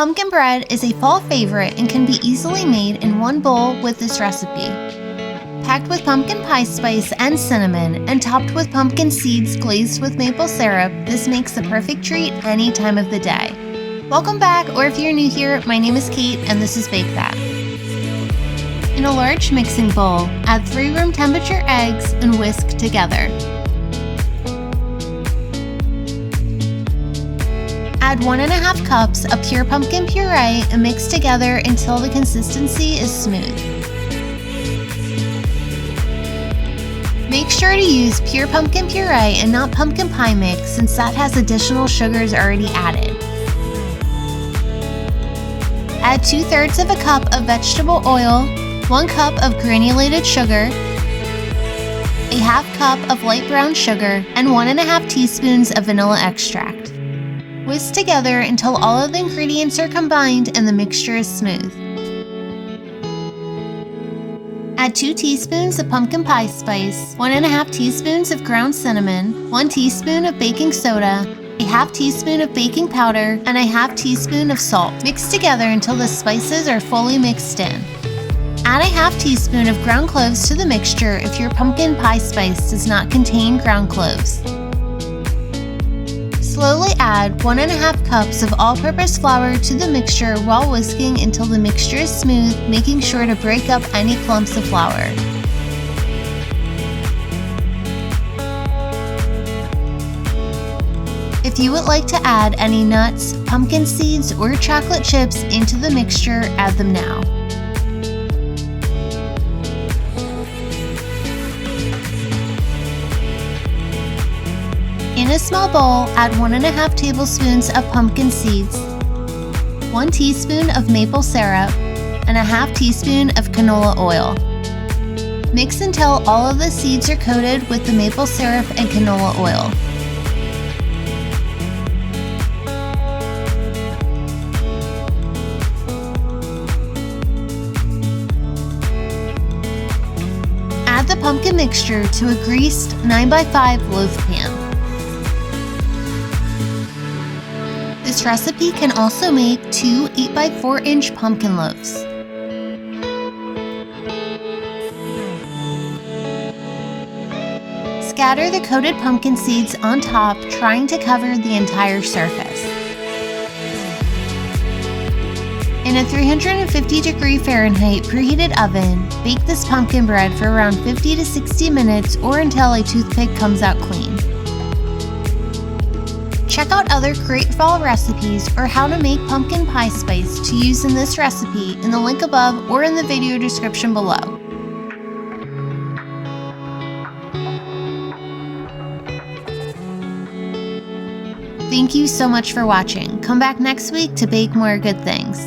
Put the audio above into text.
Pumpkin bread is a fall favorite and can be easily made in one bowl with this recipe. Packed with pumpkin pie spice and cinnamon and topped with pumpkin seeds glazed with maple syrup, this makes the perfect treat any time of the day. Welcome back, or if you're new here, my name is Kate and this is Bake That. In a large mixing bowl, add 3 room temperature eggs and whisk together. Add 1½ cups of pure pumpkin puree and mix together until the consistency is smooth. Make sure to use pure pumpkin puree and not pumpkin pie mix, since that has additional sugars already added. Add 2/3 of a cup of vegetable oil, 1 cup of granulated sugar, a ½ cup of light brown sugar, and 1½ teaspoons of vanilla extract. Whisk together until all of the ingredients are combined and the mixture is smooth. Add 2 teaspoons of pumpkin pie spice, 1½ teaspoons of ground cinnamon, 1 teaspoon of baking soda, a ½ teaspoon of baking powder, and a ½ teaspoon of salt. Mix together until the spices are fully mixed in. Add a ½ teaspoon of ground cloves to the mixture if your pumpkin pie spice does not contain ground cloves. Slowly add 1½ cups of all-purpose flour to the mixture while whisking until the mixture is smooth, making sure to break up any clumps of flour. If you would like to add any nuts, pumpkin seeds, or chocolate chips into the mixture, add them now. In a small bowl, add 1½ tablespoons of pumpkin seeds, 1 teaspoon of maple syrup, and a ½ teaspoon of canola oil. Mix until all of the seeds are coated with the maple syrup and canola oil. Add the pumpkin mixture to a greased 9x5 loaf pan. This recipe can also make 2 8x4-inch pumpkin loaves. Scatter the coated pumpkin seeds on top, trying to cover the entire surface. In a 350° Fahrenheit preheated oven, bake this pumpkin bread for around 50 to 60 minutes or until a toothpick comes out clean. Check out other great fall recipes or how to make pumpkin pie spice to use in this recipe in the link above or in the video description below. Thank you so much for watching. Come back next week to bake more good things.